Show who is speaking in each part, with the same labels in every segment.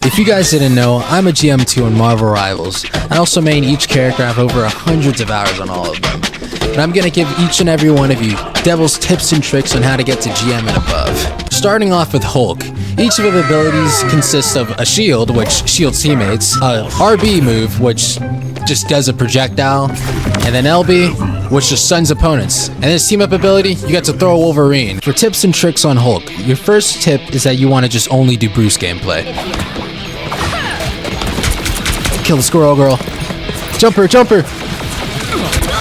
Speaker 1: If you guys didn't know, I'm a GM2 in Marvel Rivals. I also main each character. I have over hundreds of hours on all of them. And I'm gonna give each and every one of you devil's tips and tricks on how to get to GM and above. Starting off with Hulk. Each of his abilities consists of a shield, which shields teammates, a RB move, which just does a projectile, and then LB, which just stuns opponents. And his team up ability, you get to throw a Wolverine. For tips and tricks on Hulk, your first tip is that you want to just only do Bruce gameplay. Kill the squirrel girl. Jumper, jumper.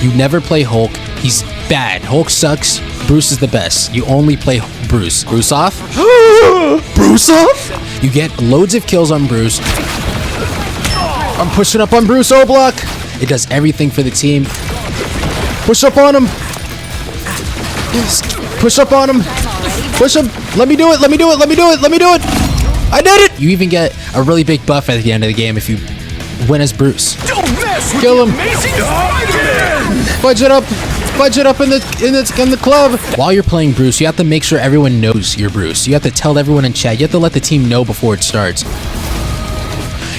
Speaker 1: You never play Hulk. He's bad. Hulk sucks. Bruce is the best. You only play Bruce. Bruce off. Bruce off. You get loads of kills on Bruce. I'm pushing up on Bruce O-block. It does everything for the team. Push up on him. Push up on him. Push him. Let me do it. Let me do it. Let me do it. Let me do it. I did it. You even get a really big buff at the end of the game if you win as Bruce. Kill him. Fudge it up. Fudge it up in the club. While you're playing Bruce, you have to make sure everyone knows you're Bruce. You have to tell everyone in chat. You have to let the team know before it starts.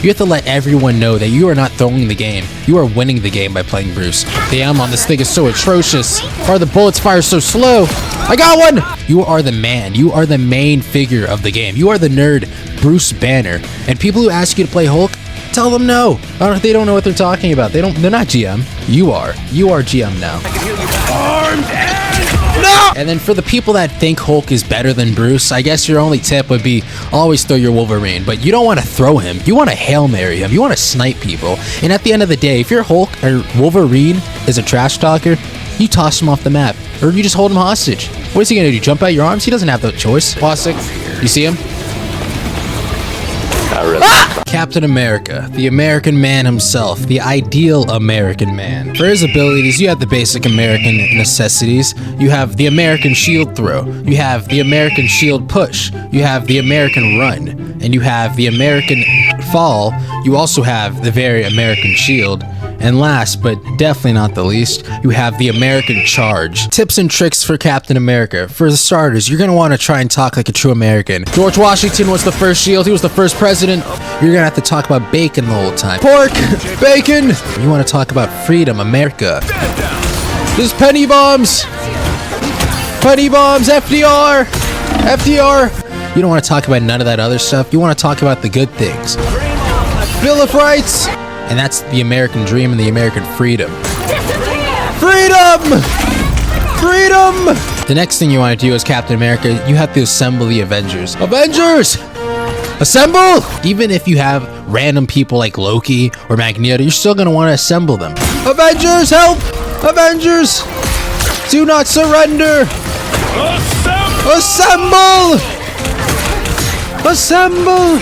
Speaker 1: You have to let everyone know that you are not throwing the game. You are winning the game by playing Bruce. The ammo on this thing is so atrocious. Why are the bullets fire so slow? I got one! You are the man. You are the main figure of the game. You are the nerd, Bruce Banner. And people who ask you to play Hulk, tell them no. They don't know what they're talking about. They're not GM. You are. You are GM now. No! And then for the people that think Hulk is better than Bruce, I guess your only tip would be always throw your Wolverine. But you don't want to throw him. You want to Hail Mary him. You want to snipe people. And at the end of the day, if your Hulk or Wolverine is a trash talker, you toss him off the map. Or you just hold him hostage. What is he going to do? Jump out your arms? He doesn't have the choice. Plastic. You see him?
Speaker 2: Not really.
Speaker 1: Captain America, the American man himself, the ideal American man. For his abilities, you have the basic American necessities. You have the American shield throw. You have the American shield push. You have the American run. And you have the American fall. You also have the very American shield. And last, but definitely not the least, you have the American charge. Tips and tricks for Captain America. For the starters, you're gonna wanna try and talk like a true American. George Washington was the first shield, he was the first president. You're gonna have to talk about bacon the whole time. Pork! Bacon! You wanna talk about freedom, America. There's penny bombs! Penny bombs, FDR! FDR! You don't wanna talk about none of that other stuff. You wanna talk about the good things. Bill of Rights! And that's the American dream and the American freedom. Freedom! Freedom! The next thing you want to do as Captain America, you have to assemble the Avengers. Avengers! Assemble! Even if you have random people like Loki or Magneto, you're still going to want to assemble them. Avengers, help! Avengers! Do not surrender! Assemble! Assemble!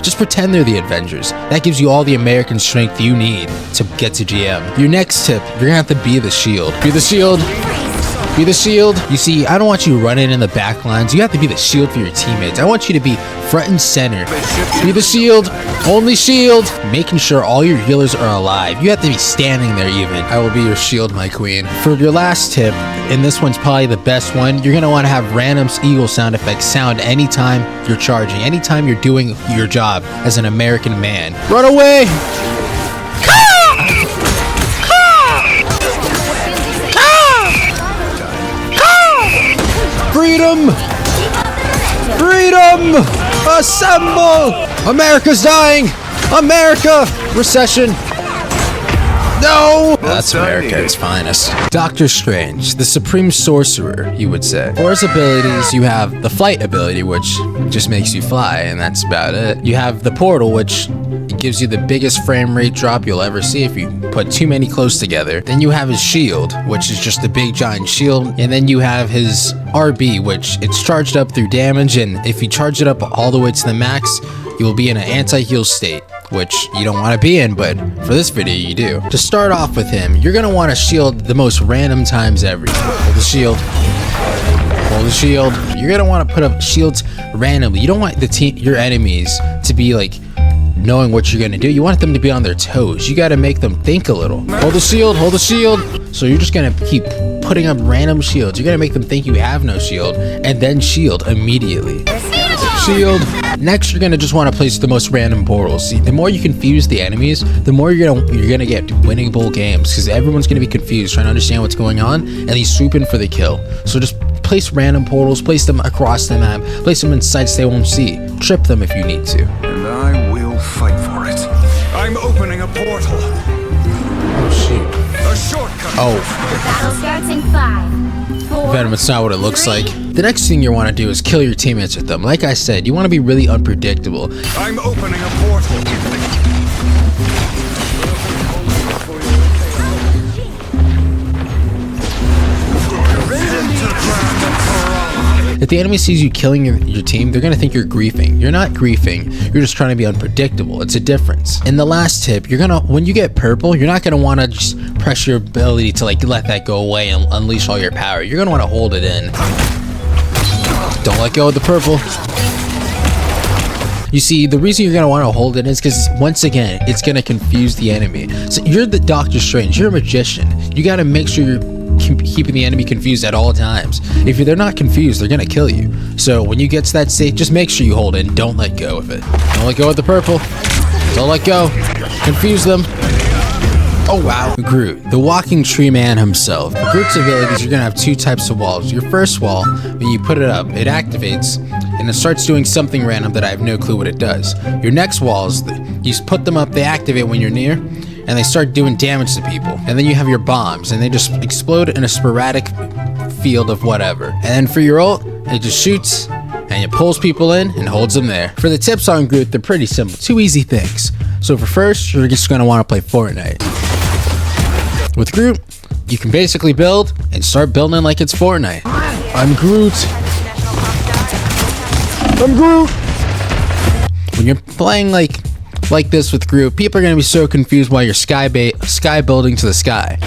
Speaker 1: Just pretend they're the Avengers. That gives you all the American strength you need to get to GM. Your next tip, you're gonna have to be the shield. Be the shield. Be the shield. You see, I don't want you running in the back lines. You have to be the shield for your teammates. I want you to be front and center. Be the shield. Only shield. Making sure all your healers are alive. You have to be standing there even. I will be your shield, my queen. For your last tip, and this one's probably the best one, you're gonna want to have random eagle sound effects sound anytime you're charging, anytime you're doing your job as an American man. Run away! Freedom! Freedom! Assemble! America's dying! America! Recession! No! That's America at its finest. Doctor Strange, the supreme sorcerer, you would say. For his abilities, you have the flight ability, which just makes you fly, and that's about it. You have the portal, which gives you the biggest frame rate drop you'll ever see if you put too many close together. Then you have his shield, which is just a big giant shield. And then you have his RB, which it's charged up through damage, and if you charge it up all the way to the max, you will be in an anti-heal state, which you don't want to be in, but for this video you do. To start off with him, you're going to want to shield the most random times ever. Hold the shield. Hold the shield. You're going to want to put up shields randomly. You don't want your enemies to be like knowing what you're gonna do. You want them to be on their toes. You gotta make them think a little. Hold the shield, hold the shield. So you're just gonna keep putting up random shields. You're gonna make them think you have no shield and then shield immediately. shield. Next, you're gonna just want to place the most random portals. See, the more you confuse the enemies, the more you're gonna get winnable games, because everyone's gonna be confused, trying to understand what's going on, and they swoop in for the kill. So just place random portals, place them across the map, place them in sites they won't see. Trip them if you need to.
Speaker 2: And I will fight for it. I'm opening a portal.
Speaker 1: Oh shoot.
Speaker 2: A shortcut.
Speaker 1: Oh.
Speaker 3: Battle starts in 5, 4.
Speaker 1: Venom, it's not what it looks like. The next thing you want to do is kill your teammates with them. Like I said, you want to be really unpredictable.
Speaker 2: I'm opening a portal.
Speaker 1: If the enemy sees you killing your team, they're gonna think you're griefing. You're not griefing, you're just trying to be unpredictable. It's a difference. And the last tip, when you get purple, you're not gonna wanna just press your ability to like let that go away and unleash all your power. You're gonna wanna hold it in. Don't let go of the purple. You see, the reason you're gonna wanna hold it is because once again, it's gonna confuse the enemy. So you're the Doctor Strange, you're a magician. You gotta make sure you're keeping the enemy confused at all times. If they're not confused, they're gonna kill you. So when you get to that state, just make sure you hold in. Don't let go of it. Don't let go of the purple. Don't let go. Confuse them. Oh wow. Groot, the walking tree man himself. For Groot's abilities, you're gonna have two types of walls. Your first wall, when you put it up, it activates and it starts doing something random that I have no clue what it does. Your next walls, you put them up, they activate when you're near, and they start doing damage to people. And then you have your bombs, and they just explode in a sporadic field of whatever. And then for your ult, it just shoots, and it pulls people in and holds them there. For the tips on Groot, they're pretty simple. 2 easy things. So for first, you're just gonna wanna play Fortnite. With Groot, you can basically build and start building like it's Fortnite. I'm Groot. I'm Groot. When you're playing like this with Groot, people are gonna be so confused while you're sky building to the sky.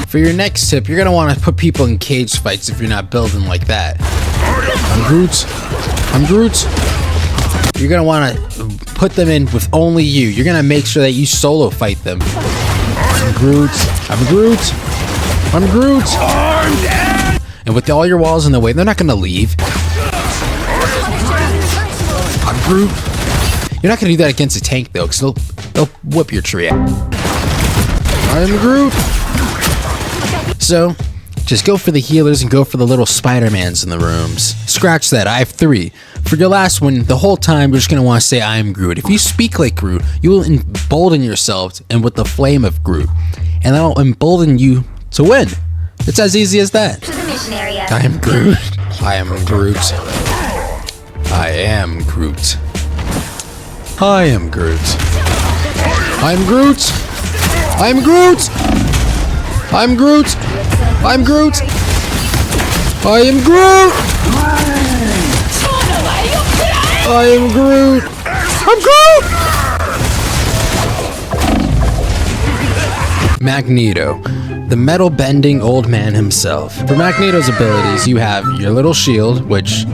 Speaker 1: For your next tip, you're gonna want to put people in cage fights if you're not building like that. I'm Groot. I'm Groot. You're gonna want to put them in with only you. You're gonna make sure that you solo fight them. I'm Groot. I'm Groot. I'm Groot. I'm dead. And with all your walls in the way, they're not gonna leave. I'm Groot. You're not gonna do that against a tank though, because they'll whip your tree out. I'm Groot. So, just go for the healers and go for the little Spider-Mans in the rooms. Scratch that, I have 3. For your last one, the whole time you're just gonna want to say I am Groot. If you speak like Groot, you will embolden yourself and with the flame of Groot. And that'll embolden you to win. It's as easy as that.
Speaker 3: To the mission area.
Speaker 1: I am Groot. I am Groot. I am Groot. I am Groot. I'm Groot. I'm Groot. I'm Groot. I'm Groot. I am Groot. I am Groot. I'm Groot. Magneto, the metal bending old man himself. For Magneto's abilities, you have your little shield, which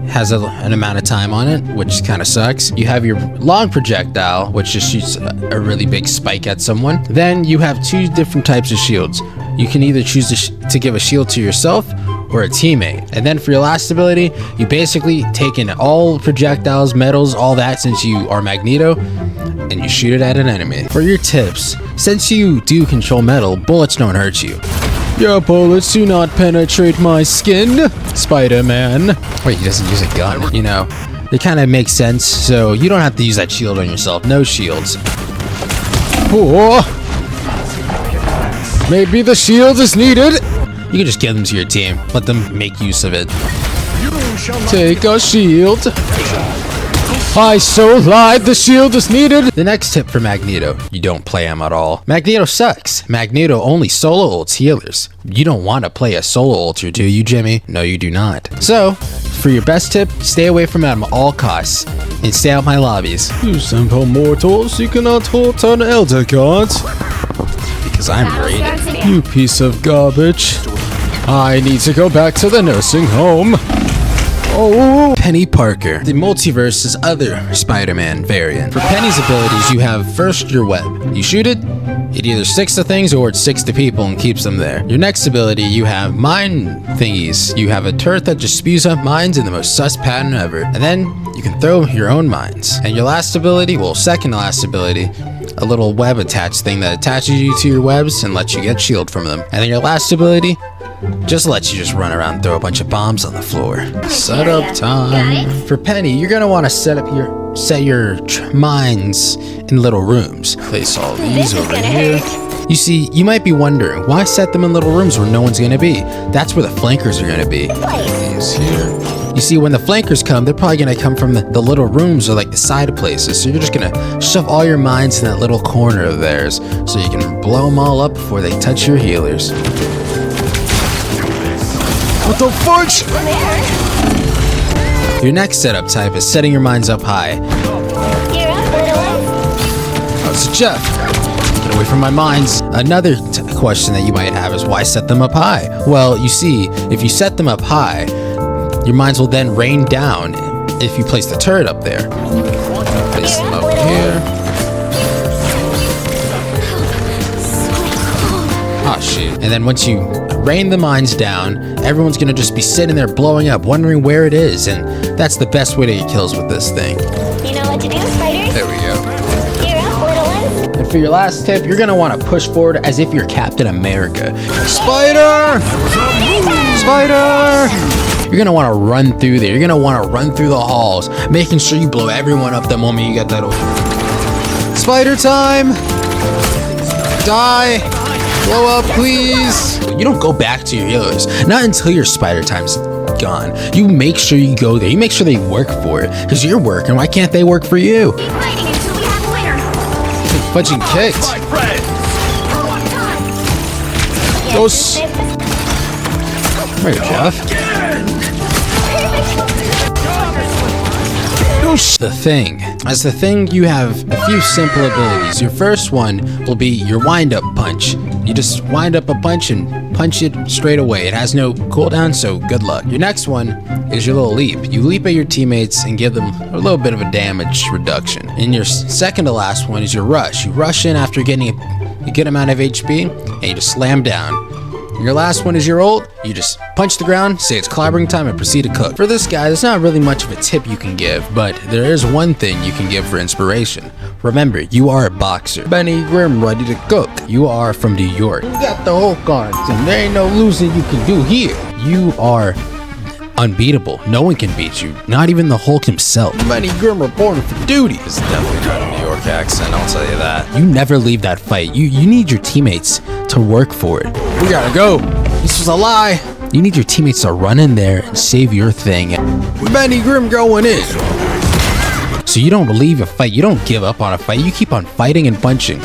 Speaker 1: has an amount of time on it, which kind of sucks. You have your long projectile, which just shoots a really big spike at someone. Then you have 2 different types of shields. You can either choose to give a shield to yourself or a teammate. And then for your last ability, you basically take in all projectiles, metals, all that, since you are Magneto, and you shoot it at an enemy. For your tips, since you do control metal, bullets don't hurt you. Your bullets do not penetrate my skin, Spider-Man. Wait, he doesn't use a gun. You know, it kind of makes sense, so you don't have to use that shield on yourself. No shields. Oh, maybe the shield is needed. You can just give them to your team. Let them make use of it. Take a shield. I so lied, the shield is needed. The next tip for Magneto, you don't play him at all. Magneto sucks. Magneto only solo ults healers. You don't want to play a solo ulter, do you, Jimmy? No, you do not. So, for your best tip, stay away from him at all costs and stay out my lobbies. You simple mortals, you cannot hold an elder god. Because I'm rated. You piece of garbage. I need to go back to the nursing home. Oh, Penni Parker, the multiverse's other Spider-Man variant. For Penny's abilities, you have first your web. You shoot it, it either sticks to things or it sticks to people and keeps them there. Your next ability, you have mine thingies. You have a turret that just spews up mines in the most sus pattern ever. And then you can throw your own mines. And your last ability, well, second to last ability, a little web attached thing that attaches you to your webs and lets you get shield from them. And then your last ability just lets you just run around and throw a bunch of bombs on the floor. Setup time. For Penny, you're gonna want to set your mines in little rooms. Place all these over here. You see, you might be wondering, why set them in little rooms where no one's gonna be? That's where the flankers are gonna be. These here. You see, when the flankers come, they're probably gonna come from the little rooms or like the side places. So you're just gonna shove all your mines in that little corner of theirs so you can blow them all up before they touch your healers. What the fudge? Your next setup type is setting your mines up high. Oh, it's Jeff. Get away from my mines. Another question that you might have is why set them up high? Well, you see, if you set them up high, your mines will then rain down if you place the turret up there. Place them up here. Oh shit. And then once you rain the mines down, everyone's gonna just be sitting there blowing up, wondering where it is, and that's the best way to get kills with this thing.
Speaker 4: You know what to do, spiders?
Speaker 1: There we go.
Speaker 4: Gear up, little ones.
Speaker 1: And for your last tip, you're gonna wanna push forward as if you're Captain America. Spider! Spider! You're gonna wanna run through there. You're gonna wanna run through the halls, making sure you blow everyone up the moment you get that over. Spider time! Die! Blow up, please! You don't go back to your healers, not until your spider time's gone. You make sure you go there. You make sure they work for it, because you're working. Why can't they work for you?
Speaker 3: Keep fighting until we have a winner.
Speaker 1: Fudging kicked. Those. Where, Jeff? The Thing. As the Thing, you have a few simple abilities. Your first one will be your wind-up punch. You just wind up a punch and punch it straight away. It has no cooldown, so good luck. Your next one is your little leap. You leap at your teammates and give them a little bit of a damage reduction. And your second to last one is your rush. You rush in after getting a good amount of HP, and you just slam down. And your last one is your ult. You just punch the ground, say it's clobbering time, and proceed to cook. For this guy, there's not really much of a tip you can give, but there is one thing you can give for inspiration. Remember, you are a boxer. Benny Grimm ready to cook. You are from New York. You got the Hulk cards, and there ain't no losing you can do here. You are unbeatable. No one can beat you, not even the Hulk himself. Benny Grimm reporting for duty. It's definitely not a New York accent, I'll tell you that. You never leave that fight. You need your teammates to work for it. We gotta go. This was a lie. You need your teammates to run in there and save your thing. Benny Grimm going in. So you don't leave a fight. You don't give up on a fight. You keep on fighting and punching.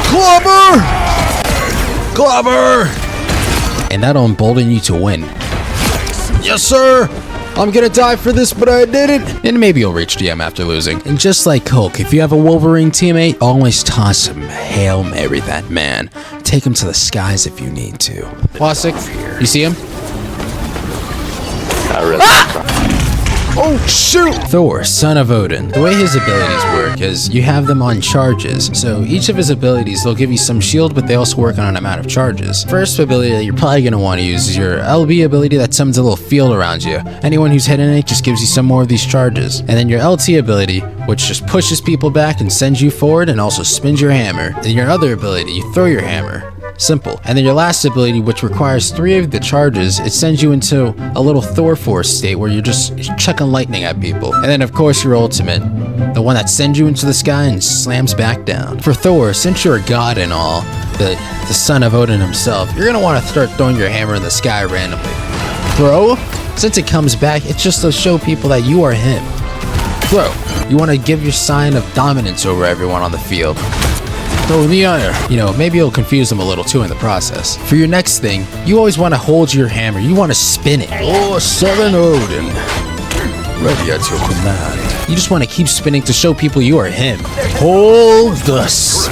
Speaker 1: Clobber! Clobber! And that'll embolden you to win. Yes, sir! I'm gonna die for this, but I did it! And maybe you'll reach DM after losing. And just like Hulk, if you have a Wolverine teammate, always toss him Hail Mary that man. Take him to the skies if you need to. Classic. You see him?
Speaker 5: Not really.
Speaker 1: Oh, shoot! Thor, son of Odin. The way his abilities work is you have them on charges. So each of his abilities, they'll give you some shield, but they also work on an amount of charges. First ability that you're probably going to want to use is your LB ability that summons a little field around you. Anyone who's hitting it just gives you some more of these charges. And then your LT ability, which just pushes people back and sends you forward and also spins your hammer. And your other ability, you throw your hammer. Simple. And then your last ability, which requires 3 of the charges, it sends you into a little Thor Force state where you're just chucking lightning at people. And then of course your ultimate, the one that sends you into the sky and slams back down. For Thor, since you're a god and all, the son of Odin himself, you're gonna want to start throwing your hammer in the sky randomly. Throw, since it comes back, it's just to show people that you are him. Throw, you want to give your sign of dominance over everyone on the field. Throw in the air. You know, maybe it'll confuse them a little too in the process. For your next thing, you always want to hold your hammer. You want to spin it. Oh, Southern Odin. Ready at your command. You just want to keep spinning to show people you are him. Hold this.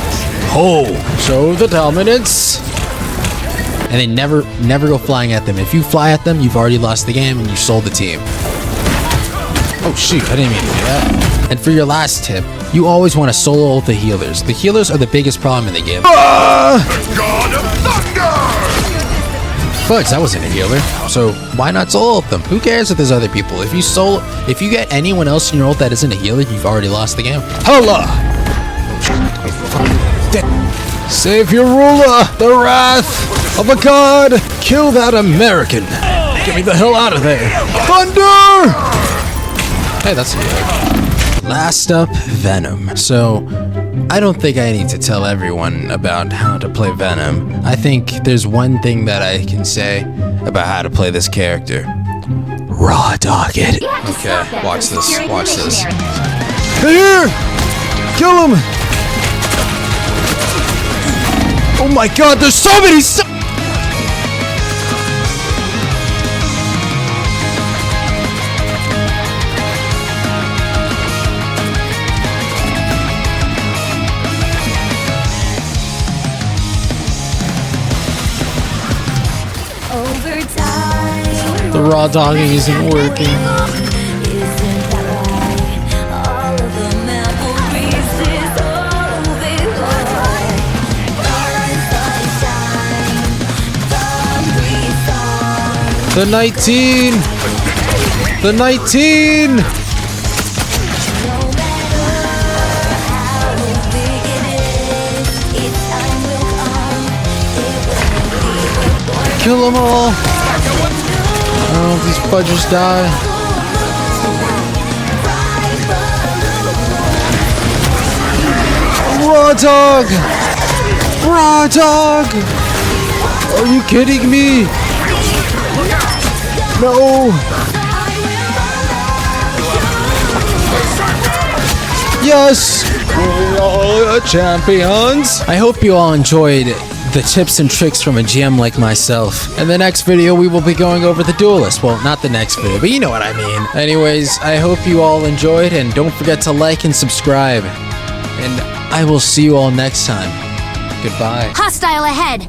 Speaker 1: Hold. Show the dominance. and they never go flying at them. If you fly at them, you've already lost the game and you sold the team. Oh shoot, I didn't mean to do that. And for your last tip, you always want to solo ult the healers. The healers are the biggest problem in the game.
Speaker 2: God of Thunder!
Speaker 1: Fudge, that wasn't a healer. So why not solo ult them? Who cares if there's other people? If you get anyone else in your ult that isn't a healer, you've already lost the game. Hola! Save your ruler, the wrath of a god. Kill that American. Get me the hell out of there. Thunder! Hey, that's a healer. Last up, Venom. So, I don't think I need to tell everyone about how to play Venom. I think there's one thing that I can say about how to play this character. Raw dog it. Okay, watch this, watch this. Hey, here! Kill him! Oh my god, there's so many The raw dogging isn't working. The 19! The 19! Kill them all! I don't know if these fudgers die. Raw dog! Raw dog! Are you kidding me? No! Yes! We are champions! I hope you all enjoyed the tips and tricks from a GM like myself. In the next video, we will be going over the duelist. Well, not the next video, but you know what I mean. Anyways, I hope you all enjoyed, and don't forget to like and subscribe. And I will see you all next time. Goodbye.
Speaker 3: Hostile ahead.